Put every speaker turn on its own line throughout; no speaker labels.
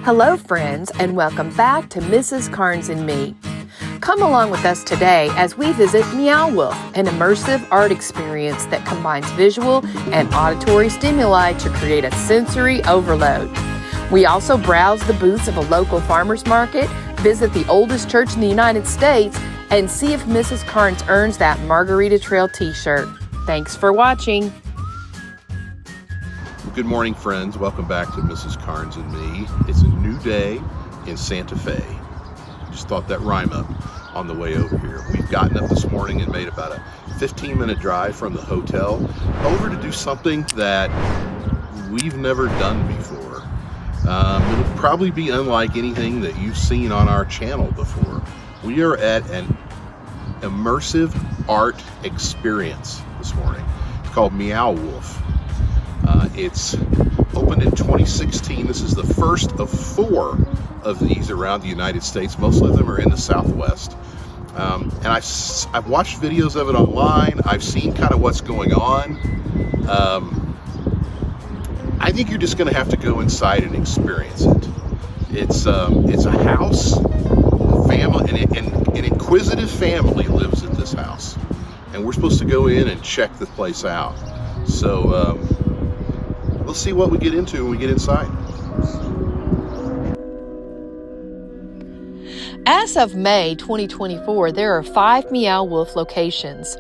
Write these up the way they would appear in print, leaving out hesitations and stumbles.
Hello friends, and welcome back to Mrs. Carnes and Me. Come along with us today as we visit Meow Wolf, an immersive art experience that combines visual and auditory stimuli to create a sensory overload. We also browse the booths of a local farmer's market, visit the oldest church in the United States, and see if Mrs. Carnes earns that Margarita Trail t-shirt. Thanks for watching.
Good morning, friends. Welcome back to Mrs. Carnes and Me. It's a new day in Santa Fe. Just thought that rhyme up on the way over here. We've gotten up this morning and made about a 15-minute drive from the hotel over to do something that we've never done before. It'll probably be unlike anything that you've seen on our channel before. We are at an immersive art experience this morning. It's called Meow Wolf. It's opened in 2016. This is the first of 4 of these around the United States. Most of them are in the Southwest. And I've watched videos of it online. I've seen kind of what's going on. I think you're just going to have to go inside and experience it. It's a house, a family, an inquisitive family lives at this house. And we're supposed to go in and check the place out. So, we'll see what we get into when we get inside.
As of May 2024, there are 5 Meow Wolf locations.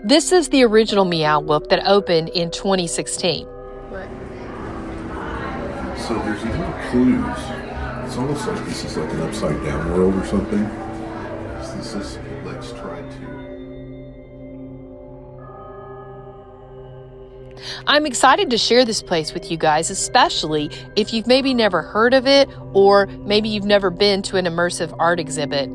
This is the original Meow Wolf that opened in 2016.
So there's even clues. It's almost like this is like an upside down world or something. This is, let's try to.
I'm excited to share this place with you guys, especially if you've maybe never heard of it or maybe you've never been to an immersive art exhibit.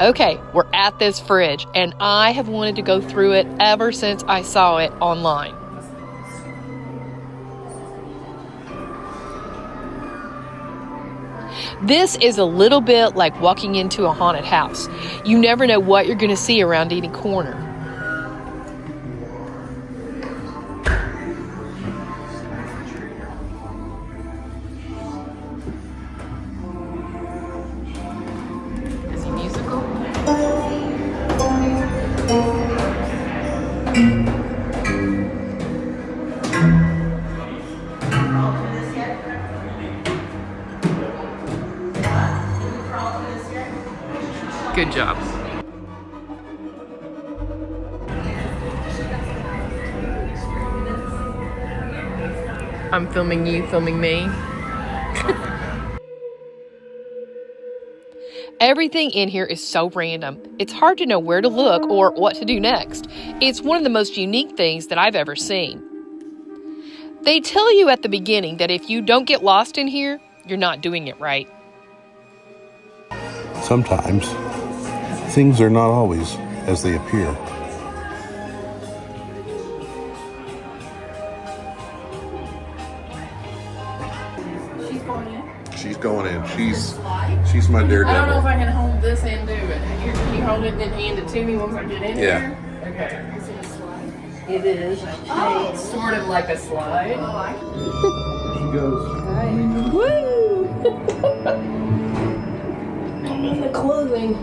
Okay, we're at this fridge, and I have wanted to go through it ever since I saw it online. This is a little bit like walking into a haunted house. You never know what you're going to see around any corner. Is he musical? Good job. I'm filming you, filming me. Everything in here is so random. It's hard to know where to look or what to do next. It's one of the most unique things that I've ever seen. They tell you at the beginning that if you don't get lost in here, you're not doing it right.
Sometimes, things are not always as they appear.
She's going in.
She's going in. She's my daredevil.
I don't know if I can hold this and do it. Can you hold it and then hand it to me once I get in
Yeah.
there? Okay. Is it a slide? It is. Oh. It's sort of like a slide.
She goes.
Right. Woo! I'm in the clothing.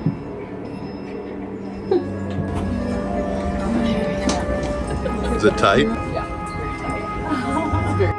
Is it tight?
Yeah, it's very tight. It's very.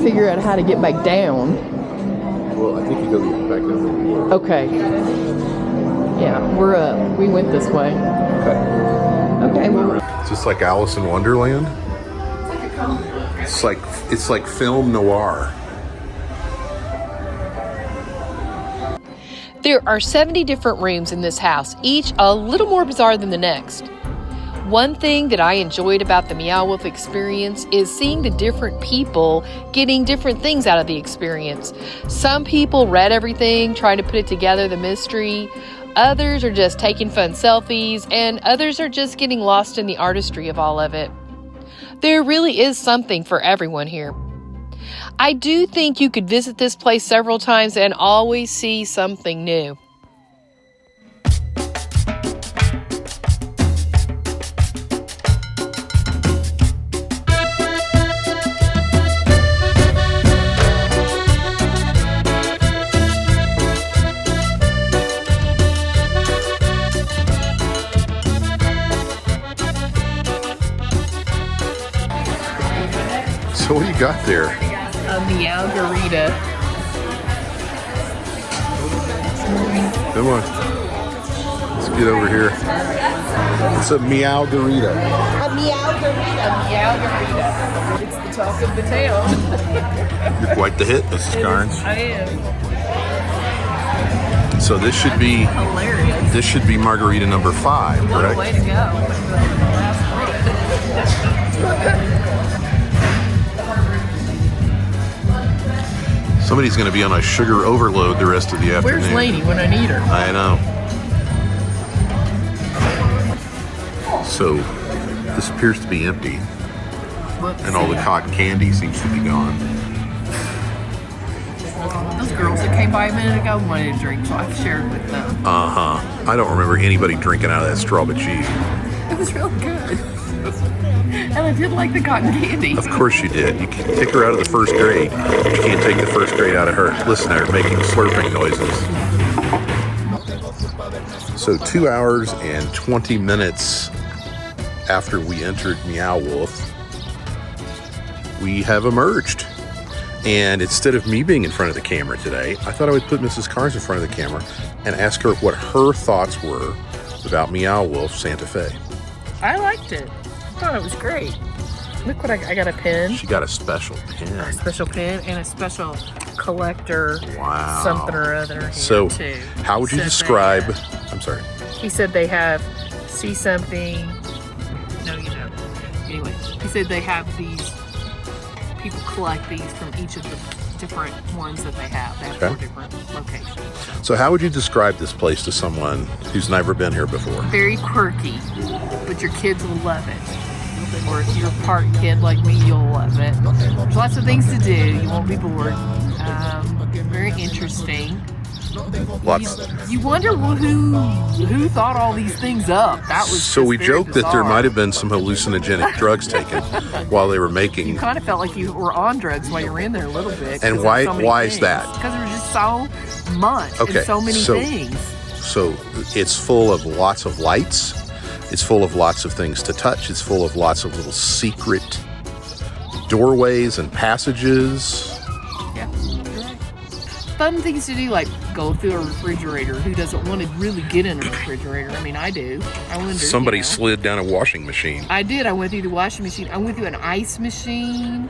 figure out how to get back down.
Well, I think you go back down the road.
Okay. Yeah, we're up. We went this way. Okay, well.
Is this like Alice in Wonderland? It's like film noir.
There are 70 different rooms in this house, each a little more bizarre than the next. One thing that I enjoyed about the Meow Wolf experience is seeing the different people getting different things out of the experience. Some people read everything, trying to put it together, the mystery. Others are just taking fun selfies, and others are just getting lost in the artistry of all of it. There really is something for everyone here. I do think you could visit this place several times and always see something new.
So what do you got there?
A Meow-Garita.
Come on. Let's get over here. It's a Meow-Garita.
A Meow-Garita. It's the talk of the town.
You're quite the hit, Mrs. Carnes.
I am.
So this should be
Hilarious.
this should be margarita number 5,
What a
correct?
way to go.
Somebody's going to be on a sugar overload the rest of the afternoon.
Where's Lainey when I need her?
I know. So this appears to be empty, and all the cotton candy seems to be gone.
Those girls that came by a minute ago wanted a drink, so I've shared with them.
I don't remember anybody drinking out of that straw but you.
It was real good. And I did like the cotton candy.
Of course you did. You can take her out of the first grade. You can't take the first grade out of her. Listen, they're making slurping noises. So 2 hours and 20 minutes after we entered Meow Wolf, we have emerged. And instead of me being in front of the camera today, I thought I would put Mrs. Carnes in front of the camera and ask her what her thoughts were about Meow Wolf Santa Fe.
I liked it. I thought it was great. Look what I got a pen.
She got a special
A
pen.
special pen and a special collector
Wow.
something or other here
So,
too.
how would you
Said they
describe...
have-
I'm sorry.
He said they have see something. No, you know. Anyway, he said they have these. People collect these from each of the different ones that they have. They have
Okay.
4 different locations.
So how would you describe this place to someone who's never been here before?
Very quirky, but your kids will love it. Or if you're a part kid like me, you'll love it. There's lots of things to do. You won't be bored. Very interesting.
Lots.
You wonder who thought all these things up. That was
So
just
we
very
joked that there
bizarre.
might have been some hallucinogenic drugs taken while they were making.
Kind of felt like you were on drugs while you were in there a little bit.
And why is that?
Because there was just so much
Okay,
and so many things.
So it's full of lots of lights. It's full of lots of things to touch. It's full of lots of little secret doorways and passages.
Yeah, you're right. Fun things to do, like go through a refrigerator. Who doesn't want to really get in a refrigerator? I mean, I do. I wonder.
Somebody
you know.
slid down a washing machine.
I did. I went through the washing machine. I went through an ice machine.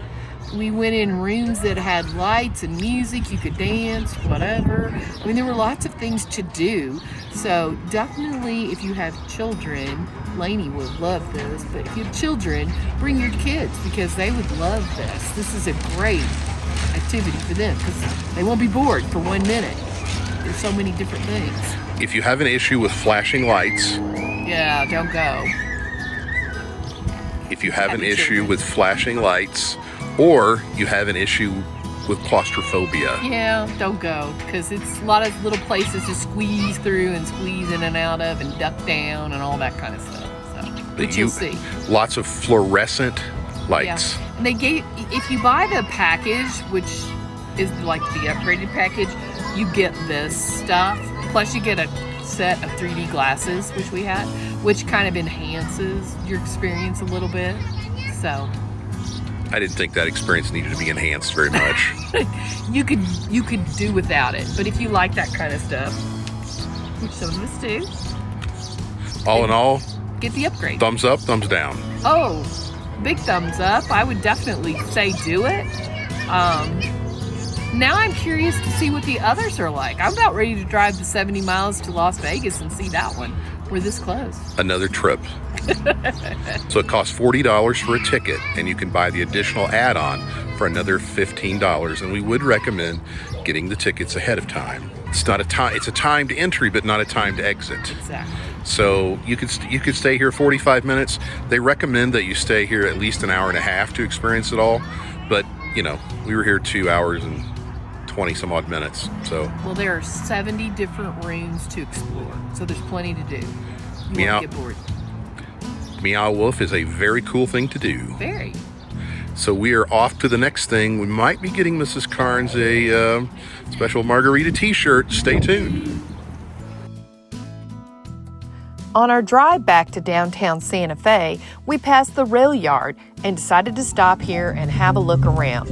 We went in rooms that had lights and music. You could dance, whatever. I mean, there were lots of things to do. So definitely, if you have children, Lainey would love this. But if you have children, bring your kids because they would love this. This is a great activity for them because they won't be bored for 1 minute. There's so many different things.
If you have an issue with flashing lights,
Yeah, don't go.
if you have an
Have
issue
children.
with flashing lights, or you have an issue with claustrophobia,
Yeah, don't go because it's a lot of little places to squeeze through and squeeze in and out of and duck down and all that kind of stuff. So, but you'll see.
lots of fluorescent lights.
Yeah, and they gave if you buy the package, which is like the upgraded package, you get this stuff. Plus, you get a set of 3D glasses, which we had, which kind of enhances your experience a little bit. So,
I didn't think that experience needed to be enhanced very much.
You could do without it, but if you like that kind of stuff, which some of us do,
All in all,
get the upgrade.
thumbs up, thumbs down.
Oh, big thumbs up. I would definitely say do it. Now I'm curious to see what the others are like. I'm about ready to drive the 70 miles to Las Vegas and see that one. We're this close.
Another trip. So it costs $40 for a ticket, and you can buy the additional add-on for another $15. And we would recommend getting the tickets ahead of time. It's not a time. It's a timed entry, but not a timed exit.
Exactly.
So you could stay here 45 minutes. They recommend that you stay here at least an hour and a half to experience it all. But you know, we were here 2 hours and 20 some odd minutes. So
well, there are 70 different rooms to explore, so there's plenty to do. You won't get bored.
Meow Wolf is a very cool thing to do.
Very.
So we are off to the next thing. We might be getting Mrs. Carnes a special Margarita t-shirt. Stay tuned.
On our drive back to downtown Santa Fe, we passed the Railyard and decided to stop here and have a look around.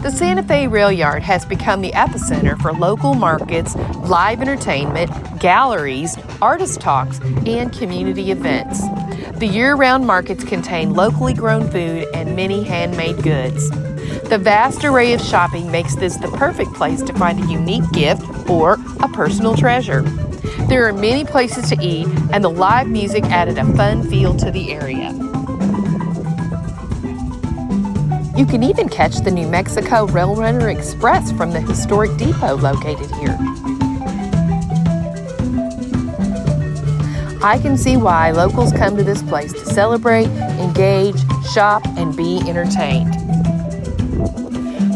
The Santa Fe Railyard has become the epicenter for local markets, live entertainment, galleries, artist talks, and community events. The year-round markets contain locally grown food and many handmade goods. The vast array of shopping makes this the perfect place to find a unique gift or a personal treasure. There are many places to eat, and the live music added a fun feel to the area. You can even catch the New Mexico Railrunner Express from the historic depot located here. I can see why locals come to this place to celebrate, engage, shop, and be entertained.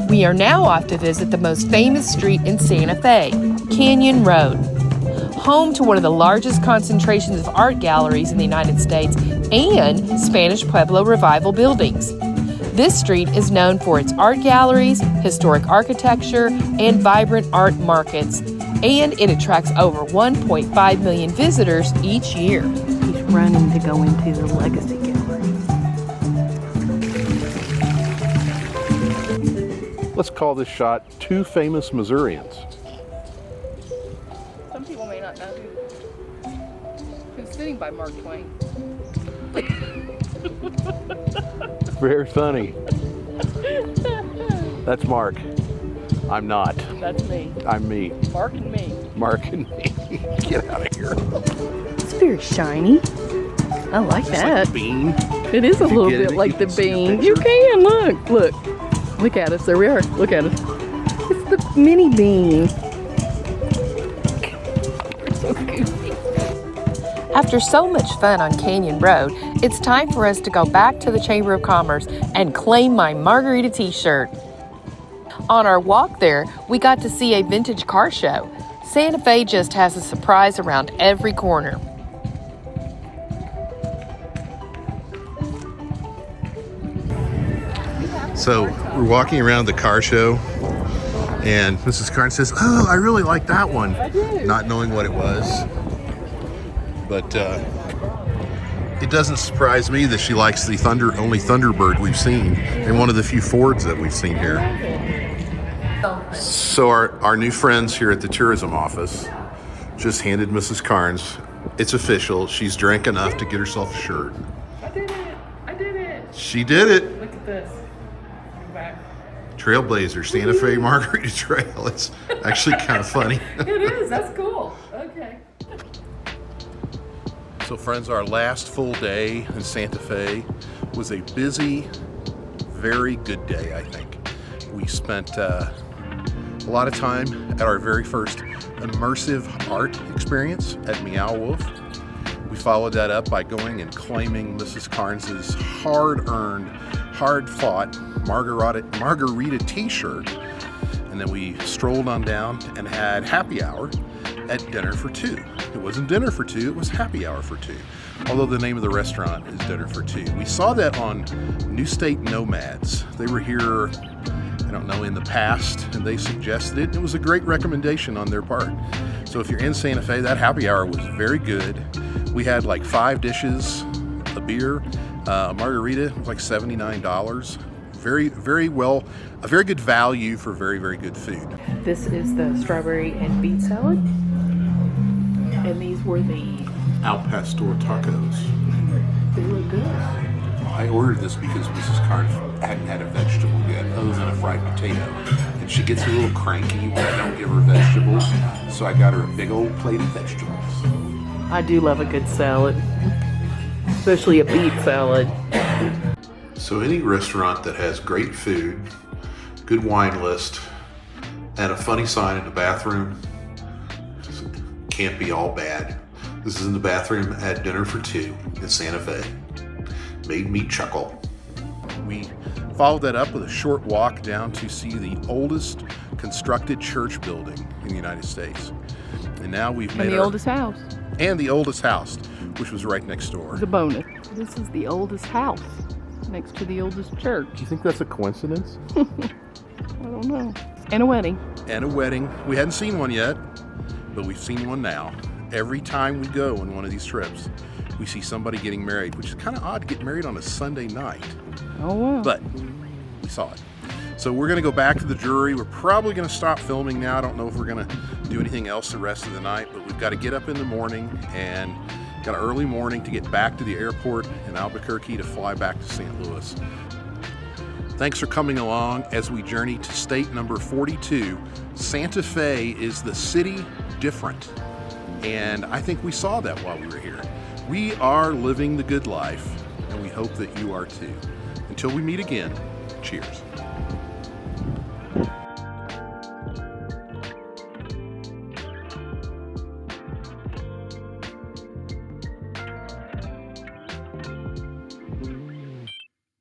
We are now off to visit the most famous street in Santa Fe, Canyon Road, home to one of the largest concentrations of art galleries in the United States and Spanish Pueblo Revival buildings. This street is known for its art galleries, historic architecture, and vibrant art markets, and it attracts over 1.5 million visitors each year. He's running to go into the Legacy Gallery.
Let's call this shot Two Famous Missourians.
Some people may not know who's sitting by Mark Twain.
Very funny. That's Mark. I'm not.
That's me.
I'm me.
Mark and me.
Mark and me. Get out of here.
It's very shiny. I like that.
Like a bean.
It is a
Did you
little
get
bit
it?
like
You
the
can see a
bean.
picture?
You can look at us. There we are. Look at us. It's the mini bean. We're so goofy. After so much fun on Canyon Road, it's time for us to go back to the Chamber of Commerce and claim my Margarita t-shirt. On our walk there, we got to see a vintage car show. Santa Fe just has a surprise around every corner.
So we're walking around the car show, and Mrs. Carnes says, "Oh, I really like that one," not knowing what it was. But it doesn't surprise me that she likes the only Thunderbird we've seen, and one of the few Fords that we've seen here. So our new friends here at the tourism office just handed Mrs. Carnes, it's official, she's drank enough to get herself a shirt.
I did it. I did it.
She did it.
Look at this. Go back.
Trailblazer, Santa Fe Margarita Trail. It's actually kind of funny.
It is. That's cool. Okay.
So friends, our last full day in Santa Fe was a busy, very good day, I think. We spent a lot of time at our very first immersive art experience at Meow Wolf. We followed that up by going and claiming Mrs. Carnes' hard-earned, hard-fought Margarita t-shirt. And then we strolled on down and had happy hour at Dinner for Two. It wasn't Dinner for Two, it was Happy Hour for Two. Although the name of the restaurant is Dinner for Two. We saw that on New State Nomads. They were here, I don't know, in the past, and they suggested it. It was a great recommendation on their part. So if you're in Santa Fe, that happy hour was very good. We had like 5 dishes, a beer, a margarita, it was like $79. very well, a very good value for very good food.
This is the strawberry and beet salad. And these were the...
Al pastor tacos.
They look good.
I ordered this because Mrs. Carnes hadn't had a vegetable yet, other than a fried potato. And she gets a little cranky when I don't give her vegetables, so I got her a big old plate of vegetables.
I do love a good salad, especially a beet salad.
So any restaurant that has great food, good wine list, and a funny sign in the bathroom can't be all bad. This is in the bathroom at dinner for two in Santa Fe. Made me chuckle. We followed that up with a short walk down to see the oldest constructed church building in the United States. And now we've made
the oldest house.
And the oldest house, which was right next door.
The bonus. This is the oldest house next to the oldest church.
Do you think that's a coincidence?
I don't know. And a wedding.
And a wedding. We hadn't seen one yet, but we've seen one now. Every time we go on one of these trips, we see somebody getting married, which is kind of odd to get married on a Sunday night.
Oh, wow.
But we saw it. So we're going to go back to the jury. We're probably going to stop filming now. I don't know if we're going to do anything else the rest of the night, but we've got to get up in the morning and got an early morning to get back to the airport in Albuquerque to fly back to St. Louis. Thanks for coming along as we journey to state number 42. Santa Fe is the city different. And I think we saw that while we were here. We are living the good life, and we hope that you are too. Until we meet again, cheers.